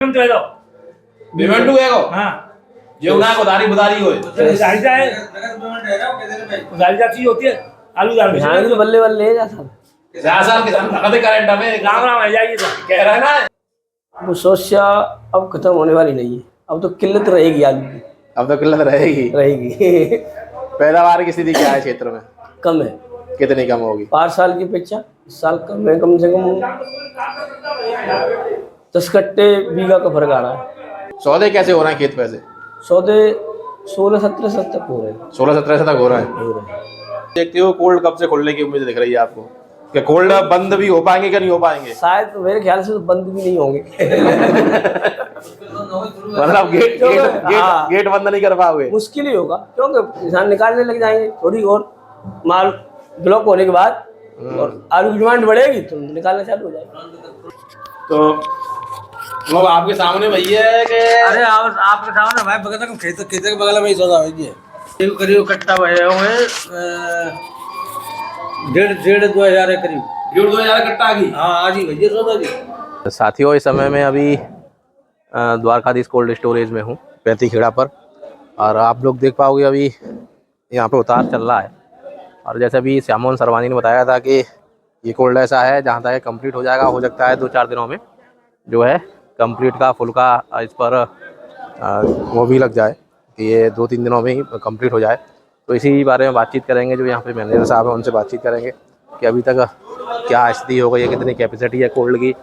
Payment हुए को हां जो ना उधारी बुधारी होए उधारी जाए उधारी जाती होती है आलू दाल ध्यान तो बल्ले बल्ले है जाता साल किसान नकद करंट में राम राम आ जाइए तो कह रहा है ना। वो समस्या अब खत्म होने वाली नहीं है। अब तो किल्लत रहेगी आलू की, अब तो किल्लत रहेगी। पैदावार की स्थिति क्या है क्षेत्र में? कम है। कितनी कम होगी? 5 साल की अपेक्षा इस साल कम है। कम से कम 10 कट्टे बीघा का फर्क आ रहा है। सौदे कैसे हो रहे हैं खेत पे से? सौदे 16-17 तक हो रहे हैं। 16-17 तक हो रहा है। देखते हो कोल्ड कब से खुलने की उम्मीद दिख रही है आपको? क्या कोल्ड बंद भी हो पाएंगे क्या नहीं हो पाएंगे? शायद तो मेरे ख्याल से तो बंद भी नहीं होंगे। मतलब गेट बंद नहीं कर पाओगे? मुश्किल ही होगा क्योंकि किसान निकालने लग जाएंगे थोड़ी और माल ब्लॉक होने के बाद और आलू की डिमांड बढ़ेगी तो निकालना चालू हो जाएगा। तो वो आपके सामने भैया है कि अरे आपके सामने भाई बगल खेत के बगल में ही सौदा है। करीब कट्टा भरे होंगे 1,500-2,000 के करीब। 1,500 कट्टा आ गई। हाँ आज ही भैया सौदा जी। साथियों, इस समय में अभी द्वारकाधीश कोल्ड स्टोरेज में हूँ, पैंतीखेड़ा पर। और आप लोग देख पाओगे अभी यहाँ पे उतार चल रहा है। और जैसे अभी श्यामोहन सरवानी ने बताया था कि ये कोल्ड ऐसा है जहाँ तक कंप्लीट हो जाएगा, हो सकता है 2-4 दिनों में जो है कंप्लीट का फुल का इस पर वो भी लग जाए कि ये 2-3 दिनों में ही कंप्लीट हो जाए। तो इसी बारे में बातचीत करेंगे। जो यहाँ पे मैनेजर साहब हैं उनसे बातचीत करेंगे कि अभी तक क्या स्थिति हो गई है, कितनी कैपेसिटी है कोल्ड की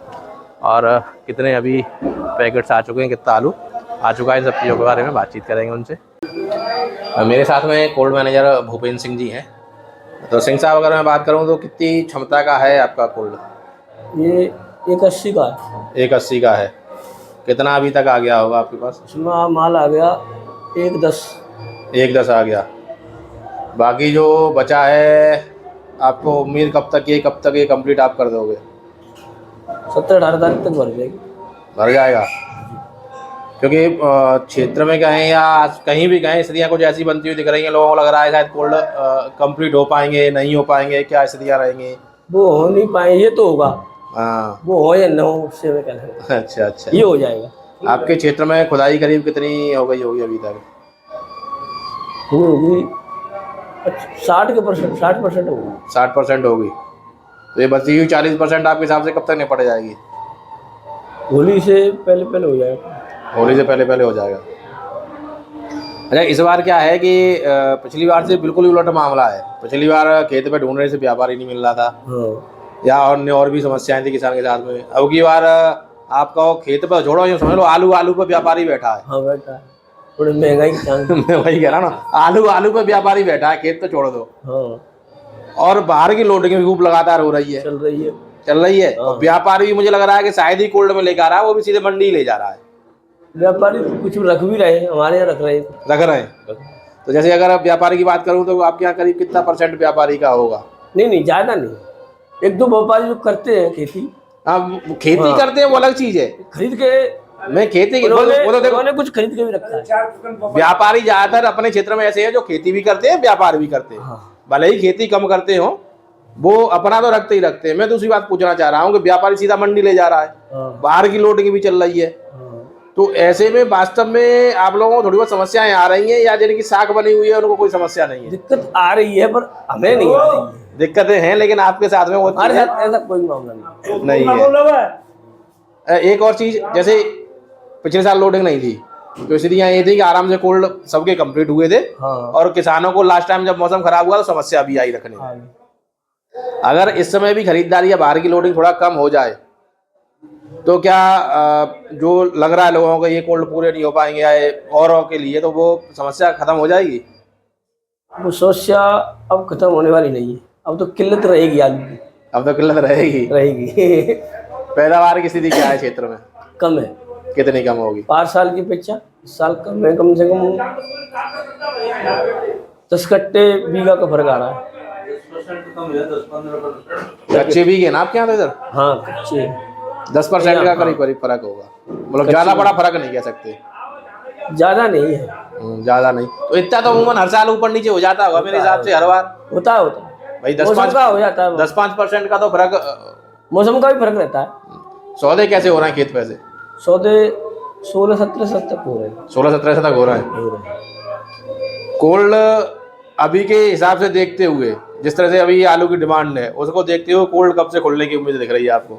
और कितने अभी पैकेट्स आ चुके हैं, कितना आलू आ चुका है, इन सब चीज़ों के बारे में बातचीत करेंगे उनसे। मेरे साथ में कोल्ड मैनेजर भूपेंद्र सिंह जी हैं। तो सिंह साहब, अगर मैं बात करूं तो कितनी क्षमता का है आपका कोल्ड? ये 180 का है। 180 का है। कितना अभी तक आ गया होगा आपके पास? इसमें माल आ गया 110। 110 आ गया। बाकी जो बचा है आपको उम्मीद कब तक ये कंप्लीट आप कर दोगे? 17-18 तारीख तक भर जाएगी। भर जाएगा। क्योंकि क्षेत्र में कहें या कहीं भी कहें स्थितियाँ कुछ ऐसी बनती हुई दिख रही हैं, लोगों को लग रहा है शायद कोल्ड कंप्लीट हो पाएंगे, नहीं हो पाएंगे, क्या स्थितियाँ रहेंगी? वो हो नहीं पाए, ये तो होगा। हाँ, वो हो या न हो उससे मैं कहना है। अच्छा ये हो जाएगा। आपके क्षेत्र में खुदाई करीब कितनी हो गई होगी अभी तक? होगी 60% होगी। 60% होगी। तो ये बची हुई 40% आपके हिसाब से कब तक निपट जाएगी? होली से पहले हो जाएगा। होली से पहले हो जाएगा। अच्छा, इस बार क्या है कि पिछली बार से बिल्कुल ही उलट मामला है। पिछली बार खेत पे ढूंढने से व्यापारी नहीं मिल रहा था। हाँ। या और भी समस्याएं थी किसान के साथ में। अब की बार आपका खेत पर जोड़ो, यूँ समझ लो आलू पे व्यापारी बैठा है। हाँ बैठा है, थोड़ी महंगाई के चांस। मैं वही कह रहा ना, आलू पे व्यापारी बैठा है, खेत तो छोड़ दो। हाँ। और बाहर की लोडिंग भी खूब लगातार हो रही है, चल रही है। और व्यापारी भी मुझे लग रहा है कि शायद ही कोल्ड में लेकर आ रहा है, वो भी सीधे मंडी ले जा रहा है। व्यापारी कुछ रख भी रहे हैं, हमारे यहाँ रख रहे हैं। तो जैसे अगर आप व्यापारी की बात करूं तो आपके यहाँ करीब कितना % व्यापारी का होगा? नहीं ज्यादा नहीं, 1-2 व्यापारी जो करते हैं खेती। हाँ, खेती करते हैं वो अलग चीज है। खरीद के मैं खेती उन्होंने कुछ खरीद के भी रखा है। व्यापारी ज्यादातर अपने क्षेत्र में ऐसे हैं जो खेती भी करते हैं, व्यापार भी करते हैं। भले ही खेती कम करते हो, वो अपना तो रखते ही रखते हैं। मैं दूसरी बात पूछना चाह रहा हूँ कि व्यापारी सीधा मंडी ले जा रहा है, बाहर की लोडिंग भी चल रही है। तो ऐसे में वास्तव में आप लोगों को थोड़ी बहुत समस्याएं आ रही हैं, या जिनकी साख बनी हुई है उनको कोई समस्या नहीं है? दिक्कत आ रही है पर हमें नहीं आ रही है। दिक्कतें हैं लेकिन आपके साथ में वो हमारे साथ ऐसा कोई मामला नहीं है। एक और चीज, जैसे पिछले साल लोडिंग नहीं थी तो स्थितियाँ ये थी कि आराम से कोल्ड सबके कंप्लीट हुए थे। हाँ। और किसानों को लास्ट टाइम जब मौसम खराब हुआ तो समस्या भी आई रखने में। अगर इस समय भी खरीदारी या बाहर की लोडिंग थोड़ा कम हो जाए तो क्या जो लग रहा है लोगों को ये कोल्ड पूरे नहीं हो पाएंगे या औरों के लिए, तो वो समस्या खत्म हो जाएगी? वो समस्या अब खत्म होने वाली नहीं है। अब तो किल्लत रहेगी आलू की। अब तो किल्लत रहेगी। पैदावार की स्थिति क्या है क्षेत्र में? कम है। कितनी कम होगी? 5 साल की अपेक्षा इस साल कम है। कम से कम 10 कट्टे बीघा का फर्क आ रहा है। कच्चे बीघे ना आपके यहाँ तो इधर? हाँ कच्चे 10% का करीब फर्क होगा। मतलब ज्यादा बड़ा फर्क नहीं कह सकते। ज्यादा नहीं है। ज्यादा नहीं तो इतना तो अमूमन हर साल ऊपर नीचे हो जाता होगा मेरे हिसाब से, हर बार होता भाई। 10-5 का हो जाता है। 10-5% का तो फर्क, मौसम का भी फर्क रहता है। सौदे कैसे हो रहे हैं खेत पे से? सौदे 16-17 तक हो रहे हैं। 16-17 तक हो रहा है। कोल्ड अभी के हिसाब से देखते हुए, जिस तरह से अभी आलू की डिमांड है, उसको देखते हुए कोल्ड कब से खुलने की उम्मीद दिख रही है आपको?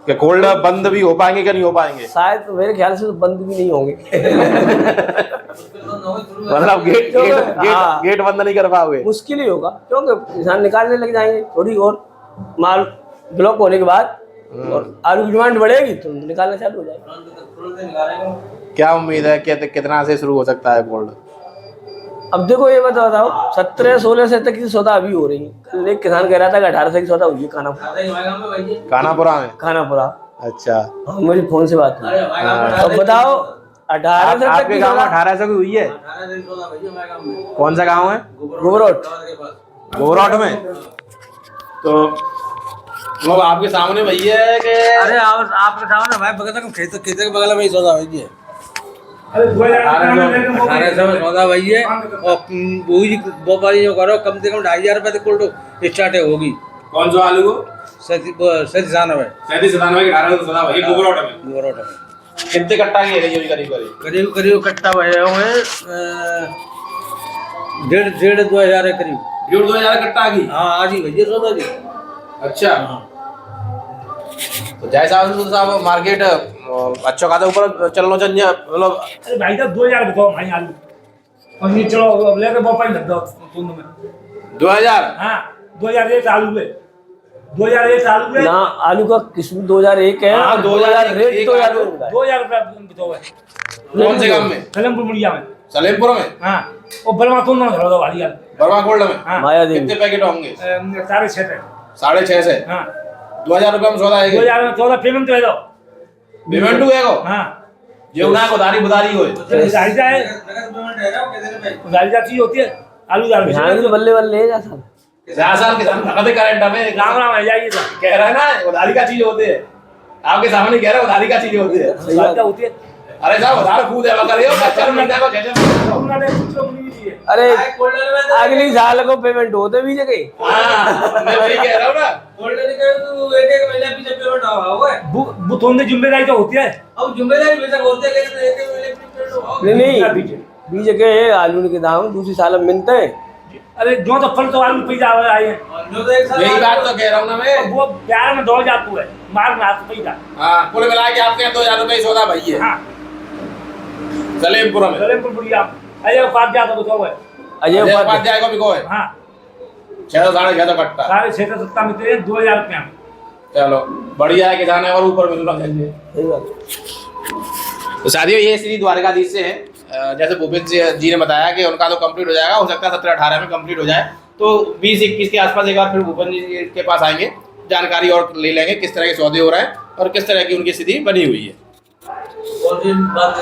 कि कोल्ड बंद भी हो पाएंगे कि नहीं हो पाएंगे? शायद मेरे ख्याल से तो बंद भी नहीं होंगे। मतलब गेट बंद नहीं कर पाओगे? मुश्किल ही होगा, क्योंकि किसान निकालने लग जाएंगे थोड़ी और माल ब्लॉक होने के बाद, और आलू की डिमांड बढ़ेगी तो निकालना चालू हो जाएगा। क्या उम्मीद है कि कितना से शुरू हो सकता है कोल्ड? अब देखो ये बताओ, 17-16 से तक की सौदा अभी हो रही है। कल एक किसान कह रहा था कि 18 से की सौदा हुई है खानापुरा में। खानापुरा। अच्छा, हाँ, मेरी फोन से बात हुई। अब बताओ 18 से तक आपके की गांव में सौदा 1800 की हुई है? कौन सा गांव है? गोबरोट। गोबरोट में। तो वो आपके सामने भैया है कि अरे आपके सामने भाई बगल खेत के बगल में ही सौदा भैया। अरे 1800 में सौदा भैया, और वही व्यापारी जो करो कम से कम 2500 रुपए तक कोल्ड स्टार्ट होगी। कौन सा आलू को? 97 की 1800 सौदा भैया गोबरोट में। गोबरोट में कितने कट्टा की है ये करीब करीब कट्टा भैया होंगे 1,500-2,000 है करीब। 1,500 कट्टा की? हाँ आज ही भैया सौदा जी। अच्छा, तो जैसा साहब मार्केट अच्छा खासा ऊपर चलना चाहिए, मतलब अरे भाई साहब 2000 बताओ भाई आलू, और ये चलो अब लेके व्यापारी लग जाओ तुम में 2000। हाँ 2001 आलू है, 2001 आलू है ना आलू का किस्म 2001 है। हाँ, 2000 रेट 2000 2000 रुपया बताओ है। कौन से गांव में? सलेमपुर मुड़िया में। सलेमपुर में? हाँ वो बलवा तुम ना धरो वाली यार। बर्मा गोल्ड में? हाँ माया देवी। कितने पैकेट होंगे? 6.5 है। 6.5 से? हाँ 2000 रुपये में सौदा है? 2000 में 14 पेमेंट तो है दो। पेमेंट हुए को? हाँ जो उना उधारी बुधारी होए। उधारी जाए, उधारी जाती होती है आलू दाल यहाँ भी तो बल्ले बल्ले जा साहब। साल किसान नकद करंट में राम राम है जाइए तो कह रहा है ना उधारी का चीज होती है, आपके सामने कह रहा है उधारी का चीज होती है। क्या होती है। अरे साहब उधार खूब देवा करे हो, चल महीना को उन्होंने कुछ लोग नहीं दिए। अरे अगली साल को पेमेंट होते भी जगह। हां मैं वही कह रहा हूं ना, गोल्डन के तो एक महीना पीछे पेमेंट हुआ है। वो थोड़ी जिम्मेदारी तो होती है। अब जिम्मेदारी बेशक होते हैं, लेकिन एक महीने पेमेंट हुआ। नहीं बीज जगह आलू के दाम दूसरी साल में मिलते हैं। अरे जो तो फल तो आलू पैसा आए हैं, यही बात तो कह रहा हूं ना मैं। वो प्यार में दौड़ जातू है, मार में हाथ पैसा। हां कुल मिला के आपके 2000 रुपए सौदा भई है। हाँ सलेमपुर में? सलेमपुर बुढ़िया अजय पास जाता तो क्या है। अजय उपाध्याय को भी को है? हाँ 600-650 कट्टा। 6.5 में 2000 रुपया। चलो बढ़िया है, किसान है और ऊपर मिलना चाहिए। सही बात। तो साथियों ये श्री द्वारकाधीश से है, जैसे भूपेश जी ने बताया कि उनका तो कंप्लीट हो जाएगा, हो सकता है 17-18 में कंप्लीट हो जाए, तो 20-21 के आसपास एक बार फिर भूपेश जी के पास आएंगे, जानकारी और ले लेंगे किस तरह के सौदे हो रहे हैं और किस तरह की उनकी स्थिति बनी हुई है। और भी बात